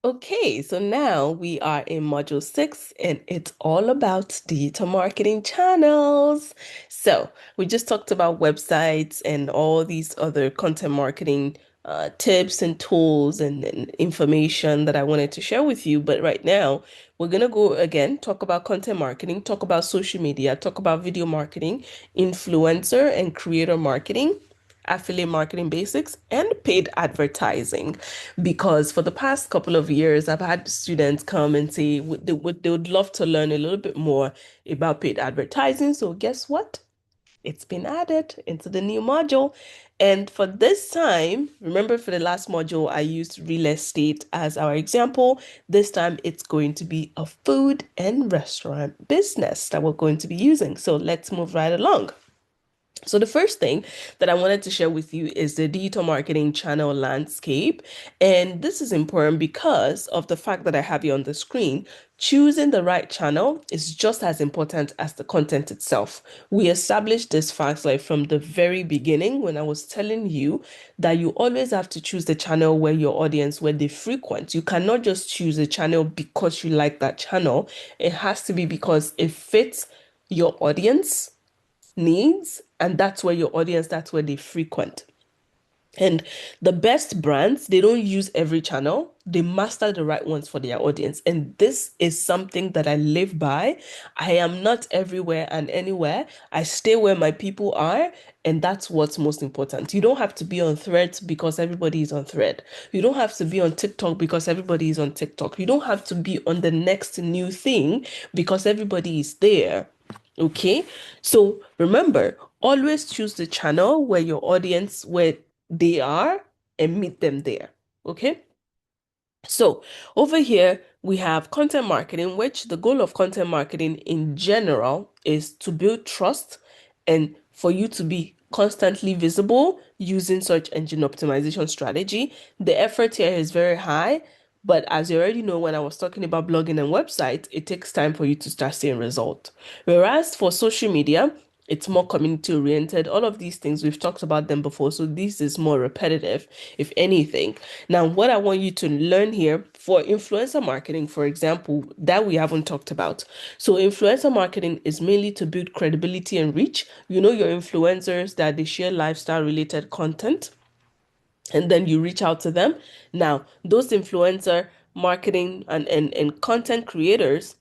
Okay, so now we are in module 6 and it's all about digital marketing channels. So we just talked about websites and all these other content marketing tips and tools and information that I wanted to share with you. But right now, we're going to go again, talk about content marketing, talk about social media, talk about video marketing, influencer and creator marketing, affiliate marketing basics, and paid advertising. Because for the past couple of years, I've had students come and say they would love to learn a little bit more about paid advertising. So guess what? It's been added into the new module. And for this time, remember for the last module, I used real estate as our example. This time, it's going to be a food and restaurant business that we're going to be using. So let's move right along. So the first thing that I wanted to share with you is the digital marketing channel landscape. And this is important because of the fact that I have you on the screen. Choosing the right channel is just as important as the content itself. We established this fact like from the very beginning when I was telling you that you always have to choose the channel where your audience, where they frequent. You cannot just choose a channel because you like that channel. It has to be because it fits your audience needs, and that's where your audience, that's where they frequent. And the best brands, they don't use every channel. They master the right ones for their audience. And this is something that I live by. I am not everywhere and anywhere. I stay where my people are. And that's what's most important. You don't have to be on Threads because everybody is on Thread. You don't have to be on TikTok because everybody is on TikTok. You don't have to be on the next new thing because everybody is there. Okay, so remember, always choose the channel where your audience, where they are, and meet them there. Okay, so over here we have content marketing, which the goal of content marketing in general is to build trust and for you to be constantly visible using search engine optimization strategy. The effort here is very high, but as you already know, when I was talking about blogging and websites, it takes time for you to start seeing results. Whereas for social media, it's more community oriented. All of these things, we've talked about them before. So this is more repetitive, if anything. Now, what I want you to learn here for influencer marketing, for example, that we haven't talked about. So influencer marketing is mainly to build credibility and reach. You know, your influencers that they share lifestyle related content and then you reach out to them. Now, those influencer marketing and content creators,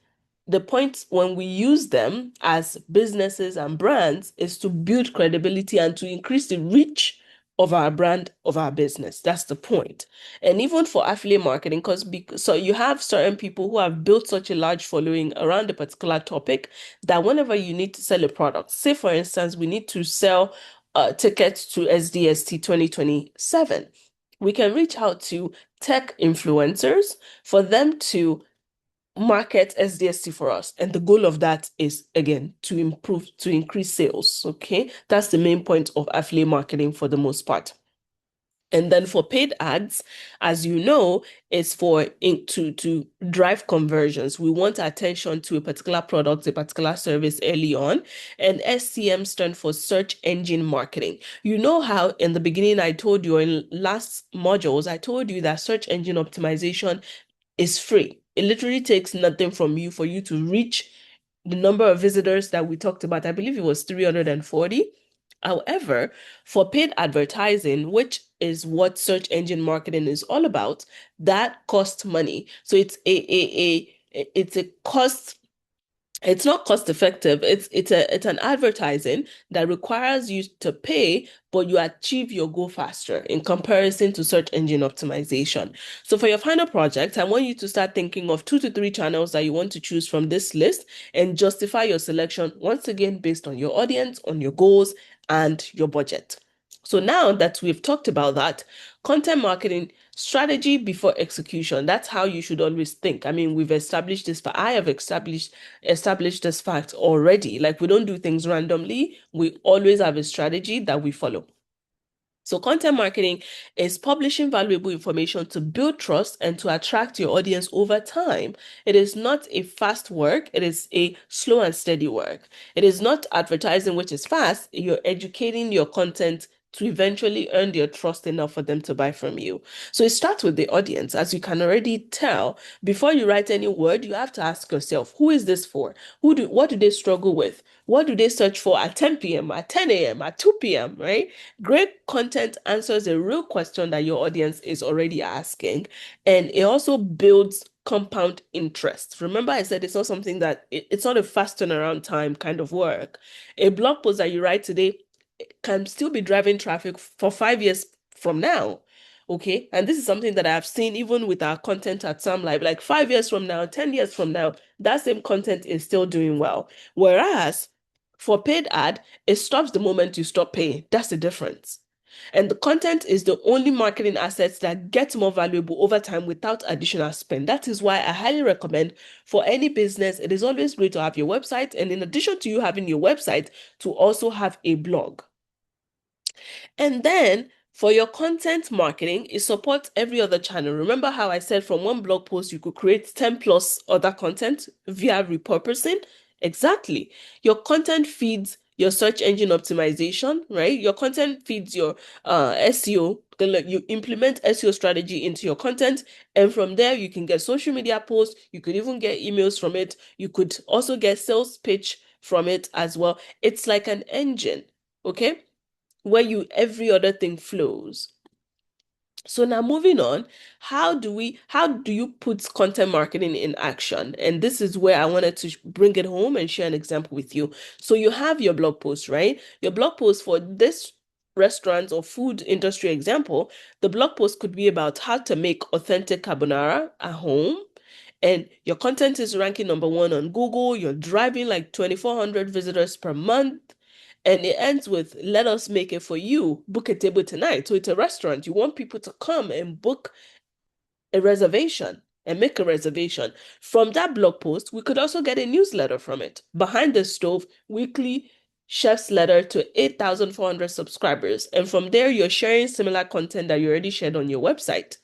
the point when we use them as businesses and brands is to build credibility and to increase the reach of our brand, of our business. That's the point. And even for affiliate marketing, so you have certain people who have built such a large following around a particular topic that whenever you need to sell a product, say for instance, we need to sell tickets to SDST 2027, we can reach out to tech influencers for them to market SDST for us. And the goal of that is, again, to improve, to increase sales. Okay. That's the main point of affiliate marketing for the most part. And then for paid ads, as you know, is for to drive conversions. We want attention to a particular product, a particular service early on. And SEM stands for search engine marketing. You know how in the beginning I told you in last modules, I told you that search engine optimization is free. It literally takes nothing from you for you to reach the number of visitors that we talked about. I believe it was 340. However, for paid advertising, which is what search engine marketing is all about, that costs money. So it's a cost, it's not cost effective. It's an advertising that requires you to pay, but you achieve your goal faster in comparison to search engine optimization. So for your final project, I want you to start thinking of 2 to 3 channels that you want to choose from this list and justify your selection once again based on your audience, on your goals, and your budget. So now that we've talked about that, content marketing strategy before execution. That's how you should always think. I mean, we've established this, but I have established this fact already. Like we don't do things randomly. We always have a strategy that we follow. So content marketing is publishing valuable information to build trust and to attract your audience over time. It is not a fast work. It is a slow and steady work. It is not advertising, which is fast. You're educating your content to eventually earn their trust enough for them to buy from you. So it starts with the audience. As you can already tell, before you write any word, you have to ask yourself, who is this for? What do they struggle with? What do they search for at 10 p.m., at 10 a.m., at 2 p.m., right? Great content answers a real question that your audience is already asking, and it also builds compound interest. Remember, I said it's not something that it's not a fast turnaround time kind of work. A blog post that you write today can still be driving traffic for 5 years from now. Okay. And this is something that I've seen even with our content at Sam Live. Like 5 years from now, 10 years from now, that same content is still doing well. Whereas for paid ad, it stops the moment you stop paying. That's the difference. And the content is the only marketing assets that get more valuable over time without additional spend. That is why I highly recommend for any business, it is always great to have your website. And in addition to you having your website, to also have a blog. And then for your content marketing, it supports every other channel. Remember how I said from one blog post, you could create 10 plus other content via repurposing? Exactly. Your content feeds your search engine optimization, right? Your content feeds your SEO. You implement SEO strategy into your content, and from there you can get social media posts. You could even get emails from it. You could also get sales pitch from it as well. It's like an engine, okay? Where every other thing flows. So now moving on, how do you put content marketing in action? And this is where I wanted to bring it home and share an example with you. So you have your blog post, right? Your blog post for this restaurant or food industry example, the blog post could be about how to make authentic carbonara at home. And your content is ranking number one on Google. You're driving like 2,400 visitors per month. And it ends with, let us make it for you. Book a table tonight. So it's a restaurant. You want people to come and book a reservation and make a reservation. From that blog post, we could also get a newsletter from it. Behind the Stove, weekly chef's letter to 8,400 subscribers. And from there, you're sharing similar content that you already shared on your website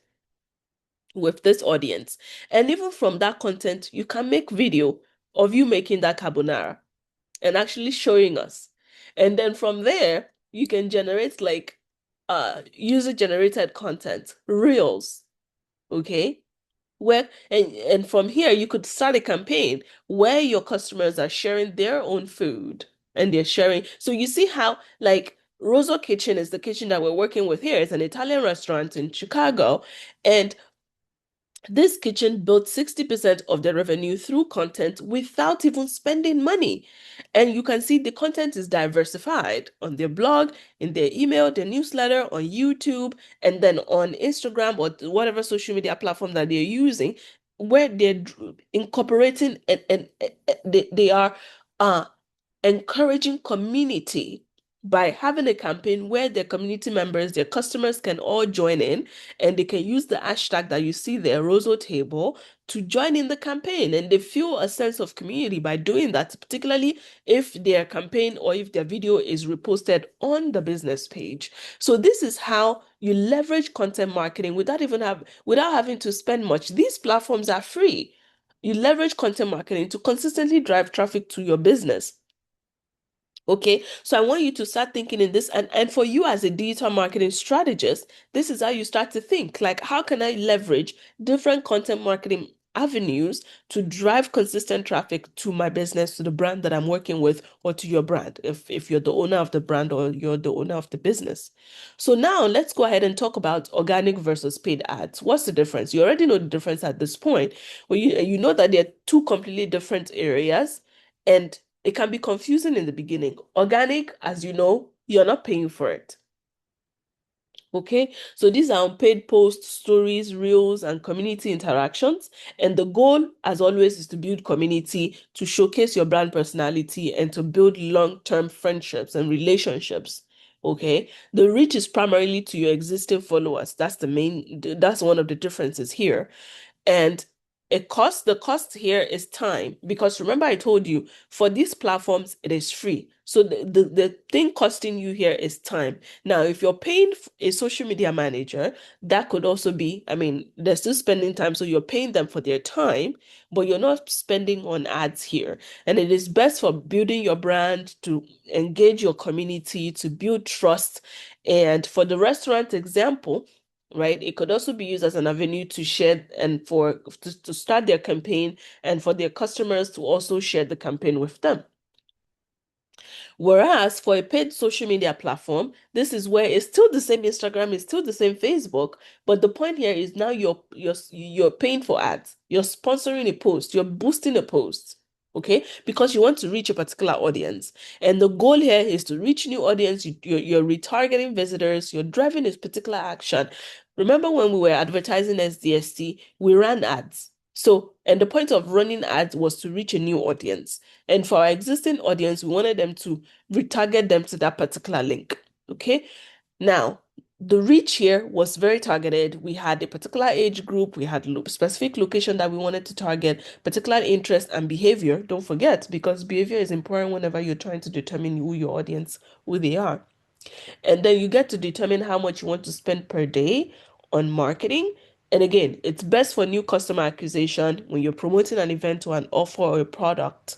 with this audience. And even from that content, you can make video of you making that carbonara and actually showing us. And then from there, you can generate like user generated content, reels, okay? Where and from here you could start a campaign where your customers are sharing their own food and they're sharing. So you see how like Rosso Kitchen is the kitchen that we're working with here. It's an Italian restaurant in Chicago, and this kitchen built 60% of their revenue through content without even spending money. And you can see the content is diversified on their blog, in their email, their newsletter, on YouTube, and then on Instagram or whatever social media platform that they're using, where they're incorporating and they are uh, encouraging community by having a campaign where their community members, their customers can all join in, and they can use the hashtag that you see there, Rosso Table, to join in the campaign. And they feel a sense of community by doing that, particularly if their campaign or if their video is reposted on the business page. So this is how you leverage content marketing without having to spend much. These platforms are free. You leverage content marketing to consistently drive traffic to your business. Okay, so I want you to start thinking in this, and for you as a digital marketing strategist, this is how you start to think like, how can I leverage different content marketing avenues to drive consistent traffic to my business, to the brand that I'm working with, or to your brand, if you're the owner of the brand or you're the owner of the business. So now let's go ahead and talk about organic versus paid ads. What's the difference? You already know the difference at this point. Well, you know that they're two completely different areas, and it can be confusing in the beginning. Organic, as you know, you're not paying for it. Okay, so these are unpaid posts, stories, reels, and community interactions. And the goal, as always, is to build community, to showcase your brand personality, and to build long-term friendships and relationships. Okay, the reach is primarily to your existing followers. That's one of the differences here. And the cost here is time, because remember I told you for these platforms it is free. So the thing costing you here is time. Now, if you're paying a social media manager, that could also be, I mean, they're still spending time, so you're paying them for their time, but you're not spending on ads here. And it is best for building your brand, to engage your community, to build trust, And for the restaurant example, right, it could also be used as an avenue to share and to start their campaign and for their customers to also share the campaign with them. Whereas for a paid social media platform, this is where it's still the same Instagram, it's still the same Facebook, but the point here is now you're paying for ads. You're sponsoring a post, you're boosting a post. Okay, because you want to reach a particular audience. And the goal here is to reach new audience. You're retargeting visitors, you're driving this particular action. Remember when we were advertising SDST, we ran ads. So, and the point of running ads was to reach a new audience. And for our existing audience, we wanted them to retarget them to that particular link. Okay. Now, the reach here was very targeted. We had a particular age group, we had specific location that we wanted to target, particular interest and behavior. Don't forget, because behavior is important whenever you're trying to determine who your audience, who they are. And then you get to determine how much you want to spend per day on marketing. And again, it's best for new customer acquisition when you're promoting an event or an offer or a product.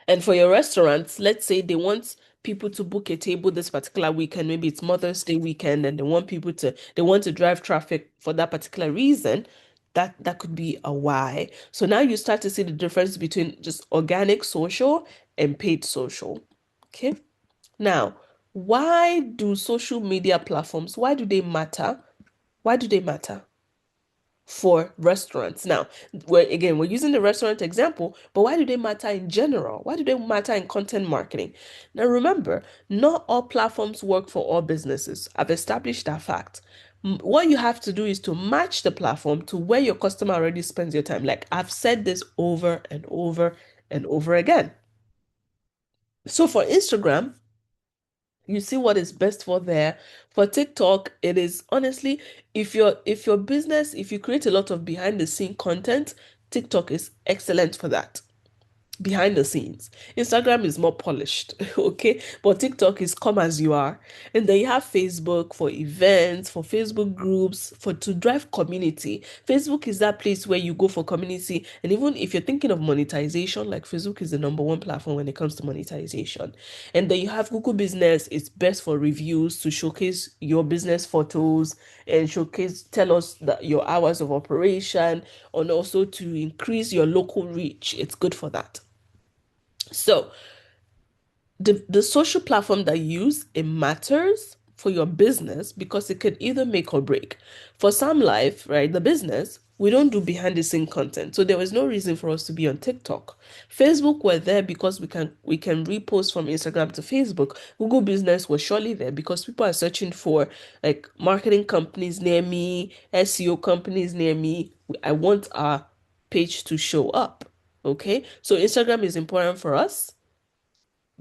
And for your restaurants, let's say they want people to book a table this particular weekend, maybe it's Mother's Day weekend, and they want to drive traffic for that particular reason. That could be a why. So now you start to see the difference between just organic social and paid social. Okay. Now, why do social media platforms, why do they matter? Why do they matter for restaurants? Now, we're using the restaurant example, but why do they matter in general? Why do they matter in content marketing? Now, remember, not all platforms work for all businesses. I've established that fact. What you have to do is to match the platform to where your customer already spends your time. Like I've said this over and over and over again. So for Instagram, you see what is best for there. For TikTok, it is honestly, if your business, if you create a lot of behind the scene content, TikTok is excellent for that behind the scenes. Instagram is more polished, okay? But TikTok is come as you are. And then you have Facebook for events, for Facebook groups, for to drive community. Facebook is that place where you go for community. And even if you're thinking of monetization, like Facebook is the number one platform when it comes to monetization. And then you have Google Business, it's best for reviews to showcase your business photos and tell us that your hours of operation, and also to increase your local reach. It's good for that. So the social platform that you use, it matters for your business because it could either make or break. For Sam Life, right, the business, we don't do behind the scene content. So there was no reason for us to be on TikTok. Facebook were there because we can repost from Instagram to Facebook. Google Business was surely there because people are searching for like marketing companies near me, SEO companies near me. I want our page to show up. Okay. So Instagram is important for us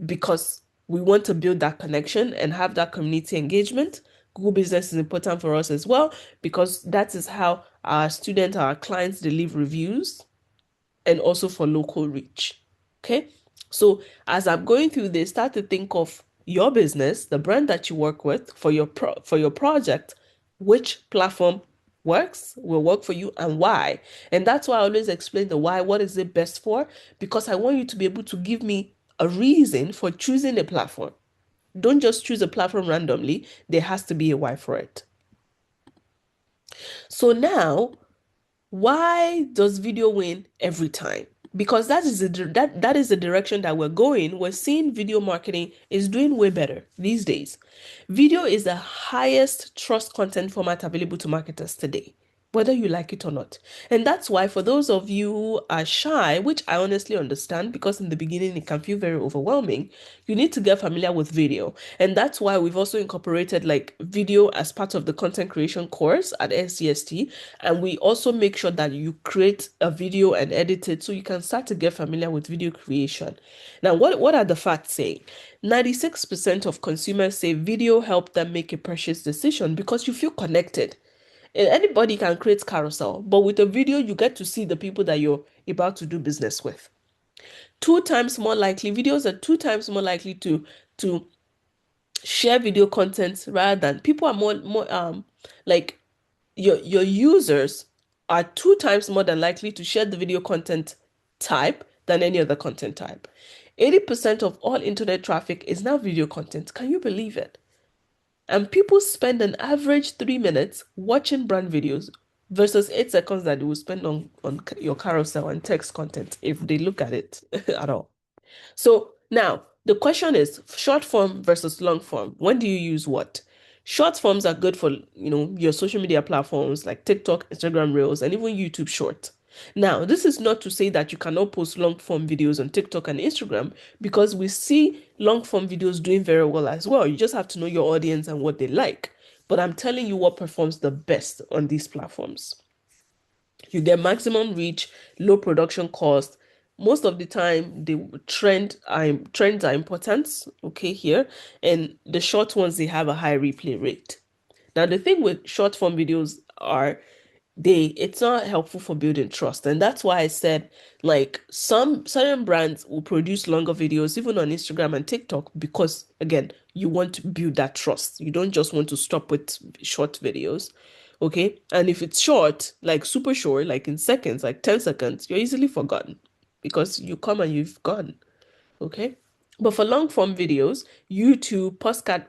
because we want to build that connection and have that community engagement. Google Business is important for us as well because that is how our students, our clients, they leave reviews and also for local reach. Okay. So as I'm going through this, start to think of your business, the brand that you work with for your project, which platform will work for you and why. And that's why I always explain the why, what is it best for? Because I want you to be able to give me a reason for choosing a platform. Don't just choose a platform randomly. There has to be a why for it. So now, why does video win every time? Because that is the direction that we're going. We're seeing video marketing is doing way better these days. Video is the highest trust content format available to marketers today, whether you like it or not. And that's why for those of you who are shy, which I honestly understand because in the beginning it can feel very overwhelming, you need to get familiar with video. And that's why we've also incorporated like video as part of the content creation course at SDST. And we also make sure that you create a video and edit it so you can start to get familiar with video creation. Now, what are the facts saying? 96% of consumers say video helped them make a purchase decision because you feel connected. Anybody can create carousel, but with a video, you get to see the people that you're about to do business with. Two times more likely, videos are two times more likely to share video content rather than people are more like your users are two times more than likely to share the video content type than any other content type. 80% of all internet traffic is now video content. Can you believe it? And people spend an average 3 minutes watching brand videos versus 8 seconds that they will spend on your carousel and text content if they look at it at all. So now the question is short form versus long form. When do you use what? Short forms are good for, your social media platforms like TikTok, Instagram Reels, and even YouTube Short. Now, this is not to say that you cannot post long form videos on TikTok and Instagram because we see long form videos doing very well as well. You just have to know your audience and what they like. But I'm telling you what performs the best on these platforms. You get maximum reach, low production cost. Most of the time, the trends are important, okay, here, and the short ones they have a high replay rate. Now, the thing with short form videos are it's not helpful for building trust. And that's why I said like some certain brands will produce longer videos even on Instagram and TikTok because again, you want to build that trust. You don't just want to stop with short videos. Okay? And if it's short, like super short, like in seconds, like 10 seconds, you're easily forgotten because you come and you've gone. Okay. But for long form videos, YouTube, podcast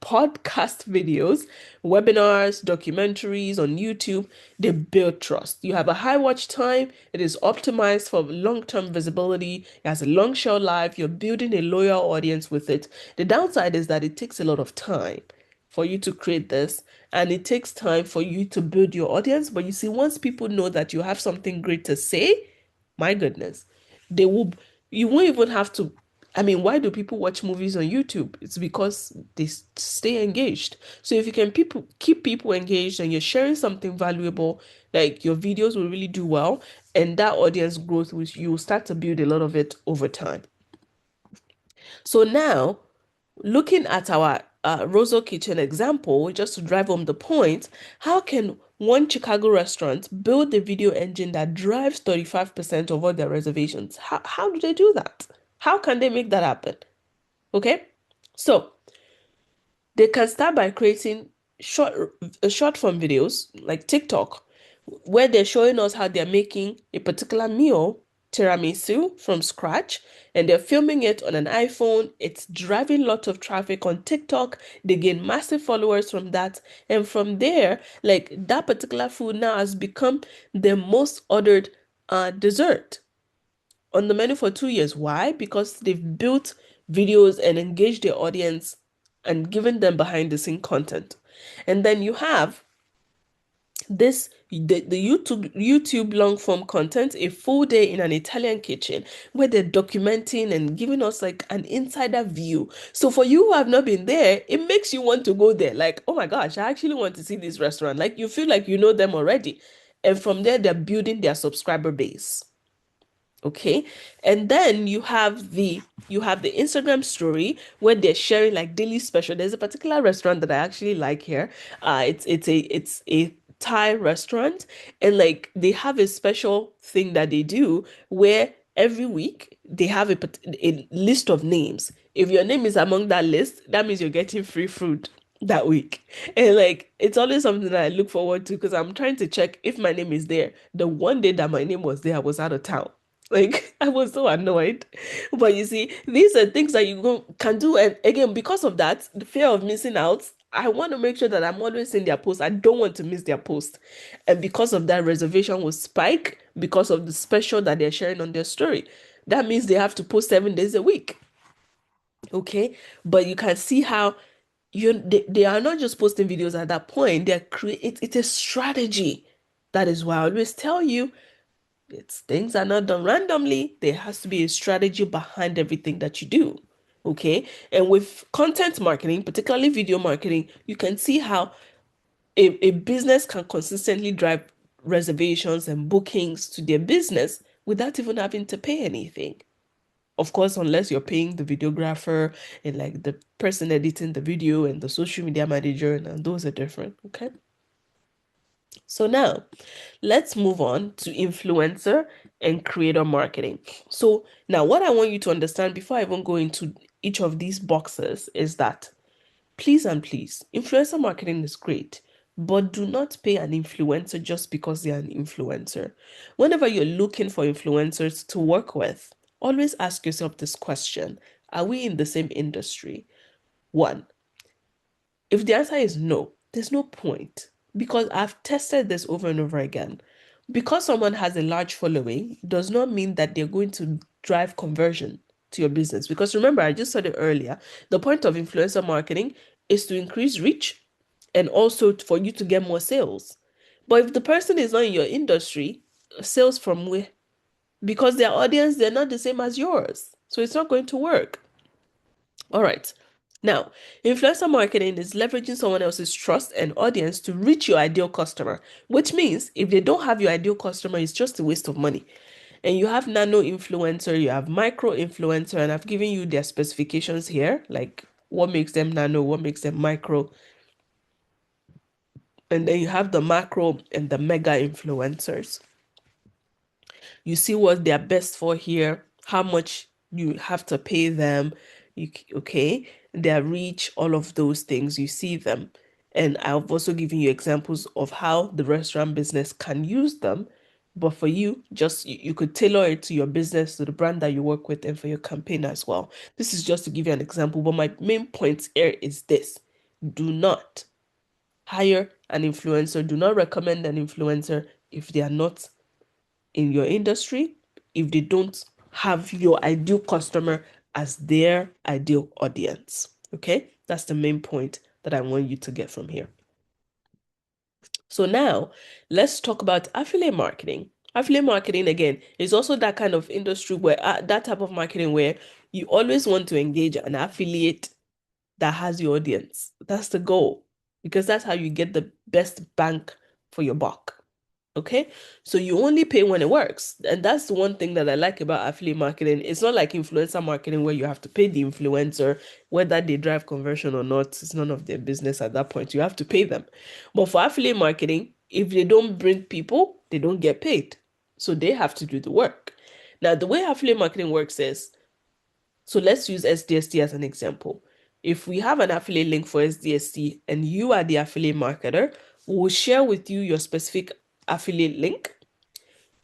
videos, webinars, documentaries on YouTube, they build trust. You have a high watch time. It is optimized for long-term visibility. It has a long shelf life. You're building a loyal audience with it. The downside is that it takes a lot of time for you to create this, and it takes time for you to build your audience. But you see, once people know that you have something great to say, my goodness, they will, you won't even have to. I mean, why do people watch movies on YouTube? It's because they stay engaged. So if you can people keep people engaged and you're sharing something valuable, like your videos will really do well, and that audience growth, which you will start to build a lot of it over time. So now, looking at our Rosso Kitchen example, just to drive home the point, how can one Chicago restaurant build the video engine that drives 35% of all their reservations? How do they do that? How can they make that happen? Okay, so they can start by creating short form videos like TikTok, where they're showing us how they're making a particular meal, tiramisu, from scratch, and they're filming it on an iPhone. It's driving lots of traffic on TikTok. They gain massive followers from that. And from there, like that particular food now has become the most ordered dessert on the menu for 2 years. Why? Because they've built videos and engaged their audience and given them behind the scene content. And then you have the YouTube long form content, a full day in an Italian kitchen where they're documenting and giving us like an insider view. So for you who have not been there, it makes you want to go there. Like, oh my gosh, I actually want to see this restaurant. Like you feel like you know them already. And from there, they're building their subscriber base. Okay. And then you have the Instagram story where they're sharing like daily special. There's a particular restaurant that I actually like here. It's a Thai restaurant, and like they have a special thing that they do where every week they have a list of names. If your name is among that list, that means you're getting free food that week. And like it's always something that I look forward to because I'm trying to check if my name is there. The one day that my name was there, I was out of town. Like I was so annoyed. But you see, these are things that can do. And again, because of that, the fear of missing out, I want to make sure that I'm always in their post. I don't want to miss their post. And because of that, reservation will spike because of the special that they're sharing on their story. That means they have to post 7 days a week. Okay. But you can see how they are not just posting videos at that point. It's a strategy. That is why I always tell you things are not done randomly. There has to be a strategy behind everything that you do. Okay. And with content marketing, particularly video marketing, you can see how a business can consistently drive reservations and bookings to their business without even having to pay anything. Of course, unless you're paying the videographer and like the person editing the video and the social media manager, and those are different. Okay. So now let's move on to influencer and creator marketing. So now what I want you to understand before I even go into each of these boxes is that please and please, influencer marketing is great, but do not pay an influencer just because they're an influencer. Whenever you're looking for influencers to work with, always ask yourself this question: are we in the same industry? One, If the answer is no, there's no point because I've tested this over and over again. Because someone has a large following does not mean that they're going to drive conversion to your business. Because remember, I just said it earlier, the point of influencer marketing is to increase reach and also for you to get more sales. But if the person is not in your industry, sales from where? Because their audience, they're not the same as yours. So it's not going to work. All right. Now, influencer marketing is leveraging someone else's trust and audience to reach your ideal customer, which means if they don't have your ideal customer, it's just a waste of money. And you have nano influencer, you have micro influencer, and I've given you their specifications here, like what makes them nano, what makes them micro. And then you have the macro and the mega influencers. You see what they're best for here, how much you have to pay them, okay, their reach, all of those things, you see them. And I've also given you examples of how the restaurant business can use them. But for you, just you could tailor it to your business, to the brand that you work with, and for your campaign as well. This is just to give you an example. But my main point here is this: do not hire an influencer, do not recommend an influencer if they are not in your industry, if they don't have your ideal customer as their ideal audience. Okay, that's the main point that I want you to get from here. So now let's talk about affiliate marketing. Affiliate marketing, again, is also that kind of industry where that type of marketing where you always want to engage an affiliate that has your audience. That's the goal because that's how you get the best bang for your buck. Okay, so you only pay when it works. And that's the one thing that I like about affiliate marketing. It's not like influencer marketing where you have to pay the influencer, whether they drive conversion or not. It's none of their business at that point. You have to pay them. But for affiliate marketing, if they don't bring people, they don't get paid. So they have to do the work. Now, the way affiliate marketing works is, so let's use SDST as an example. If we have an affiliate link for SDST and you are the affiliate marketer, we'll share with you your specific affiliate link.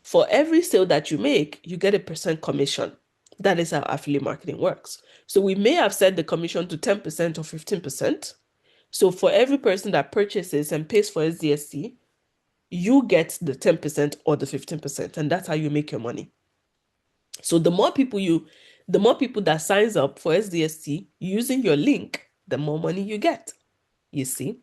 For every sale that you make, you get a percent commission. That is how affiliate marketing works. So we may have set the commission to 10% or 15%. So for every person that purchases and pays for SDST, you get the 10% or the 15%, and that's how you make your money. So the more people that signs up for SDST using your link, the more money you get. You see?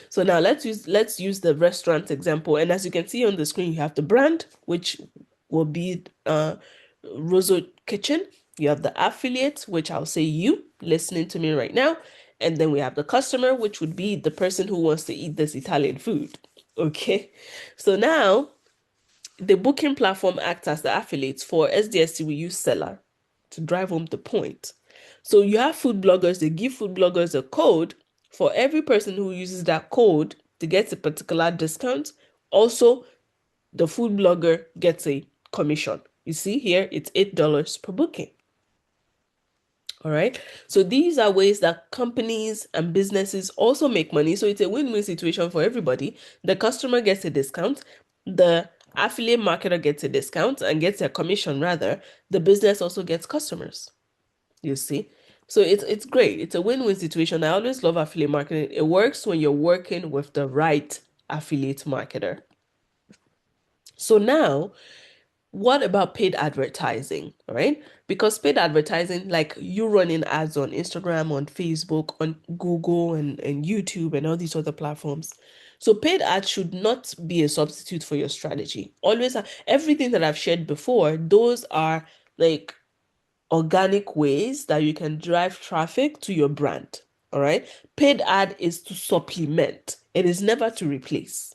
So now let's use the restaurant example. And as you can see on the screen, you have the brand, which will be Rosso Kitchen. You have the affiliate, which I'll say you listening to me right now. And then we have the customer, which would be the person who wants to eat this Italian food. Okay. So now the booking platform acts as the affiliates. For SDST, we use Seller to drive home the point. So you have food bloggers, they give food bloggers a code. For every person who uses that code to get a particular discount, also the food blogger gets a commission. You see here, it's $8 per booking. All right. So these are ways that companies and businesses also make money. So it's a win-win situation for everybody. The customer gets a discount, the affiliate marketer gets a discount and gets a commission rather. The business also gets customers. You see? So it's great. It's a win-win situation. I always love affiliate marketing. It works when you're working with the right affiliate marketer. So now what about paid advertising, right? Because paid advertising, like you running ads on Instagram, on Facebook, on Google, and YouTube, and all these other platforms. So paid ads should not be a substitute for your strategy. Always, everything that I've shared before, those are like organic ways that you can drive traffic to your brand. All right. Paid ad is to supplement, it is never to replace.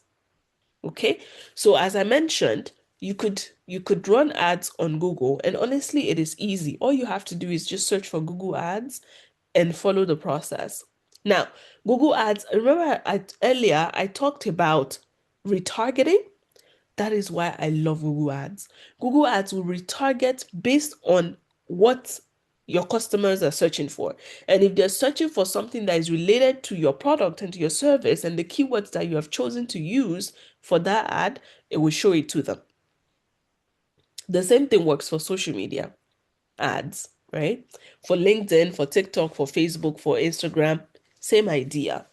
Okay. So as I mentioned, you could run ads on Google, and honestly, it is easy. All you have to do is just search for Google Ads and follow the process. Now, Google Ads, remember earlier I talked about retargeting? That is why I love Google Ads. Google Ads will retarget based on what your customers are searching for. And if they're searching for something that is related to your product and to your service and the keywords that you have chosen to use for that ad, it will show it to them. The same thing works for social media ads, right? For LinkedIn, for TikTok, for Facebook, for Instagram, same idea.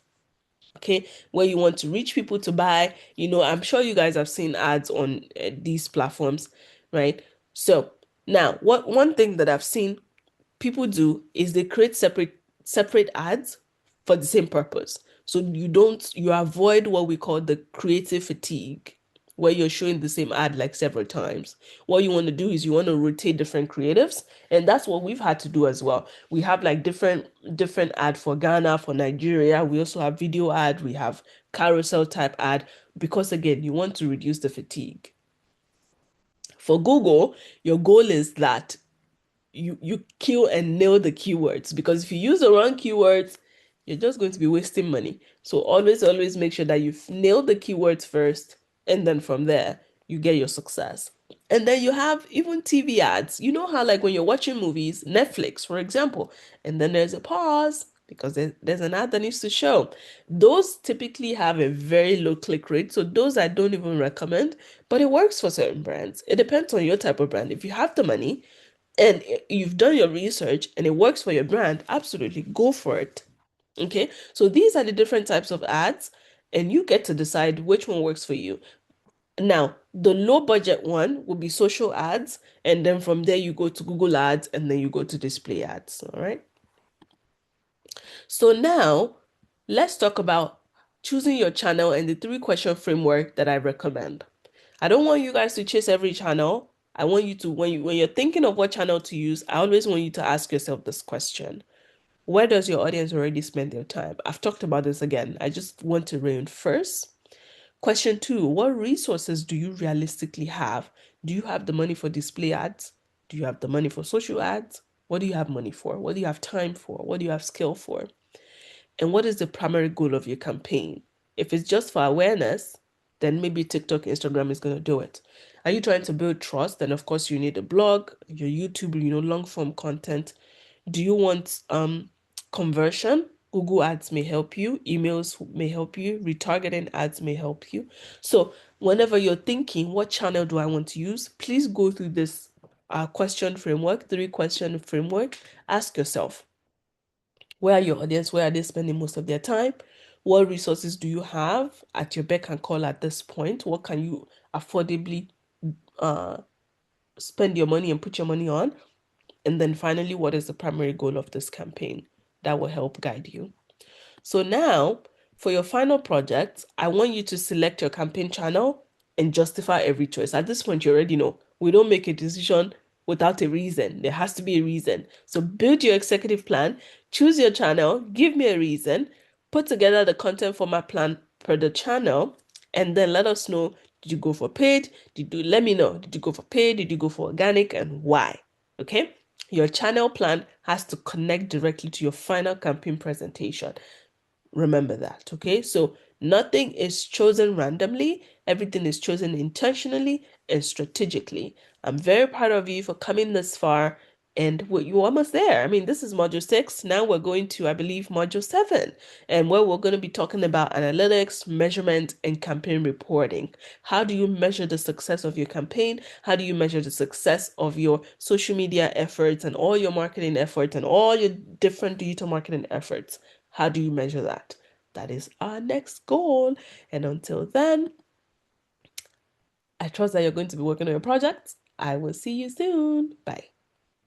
Okay, where you want to reach people to buy. I'm sure you guys have seen ads on these platforms, right? So now, what one thing that I've seen people do is they create separate ads for the same purpose. So you avoid what we call the creative fatigue, where you're showing the same ad like several times. What you want to do is you want to rotate different creatives, and that's what we've had to do as well. We have like different ad for Ghana, for Nigeria. We also have video ad, we have carousel type ad, because again, you want to reduce the fatigue. For Google, your goal is that you kill and nail the keywords, because if you use the wrong keywords, you're just going to be wasting money. So always make sure that you've nailed the keywords first, and then from there you get your success. And then you have even TV ads. You know how, like, when you're watching movies, Netflix, for example, and then there's a pause because there's an ad that needs to show. Those typically have a very low click rate. So those I don't even recommend, but it works for certain brands. It depends on your type of brand. If you have the money, and you've done your research and it works for your brand, absolutely go for it. Okay, so these are the different types of ads, and you get to decide which one works for you. Now, the low budget one will be social ads, and then from there you go to Google ads, and then you go to display ads. All right. So now let's talk about choosing your channel and the three question framework that I recommend. I don't want you guys to chase every channel. I want you to, when you're thinking of what channel to use, I always want you to ask yourself this question. Where does your audience already spend their time? I've talked about this again. I just want to reinforce. Question two, what resources do you realistically have? Do you have the money for display ads? Do you have the money for social ads? What do you have money for? What do you have time for? What do you have skill for? And what is the primary goal of your campaign? If it's just for awareness, then maybe TikTok, Instagram is going to do it. Are you trying to build trust? Then of course you need a blog, your YouTube, long form content. Do you want conversion? Google ads may help you, emails may help you, retargeting ads may help you. So whenever you're thinking, what channel do I want to use? Please go through this question framework, three question framework. Ask yourself, where are your audience? Where are they spending most of their time? What resources do you have at your beck and call at this point? What can you affordably uh, spend your money and put your money on? And then finally, what is the primary goal of this campaign? That will help guide you. So now, for your final project, I want you to select your campaign channel and justify every choice. At this point, you already know we don't make a decision without a reason. There has to be a reason. So build your executive plan, choose your channel, give me a reason, put together the content format plan per the channel, and then let us know, did you go for paid? Let me know, did you go for paid? Did you go for organic, and why? Okay? Your channel plan has to connect directly to your final campaign presentation. Remember that, okay? So nothing is chosen randomly, everything is chosen intentionally and strategically. I'm very proud of you for coming this far, and you're almost there. I mean, this is module 6. Now we're going to, I believe, module 7, and where we're going to be talking about analytics, measurement, and campaign reporting. How do you measure the success of your campaign? How do you measure the success of your social media efforts and all your marketing efforts and all your different digital marketing efforts? How do you measure that? That is our next goal. And until then, I trust that you're going to be working on your project. I will see you soon. Bye.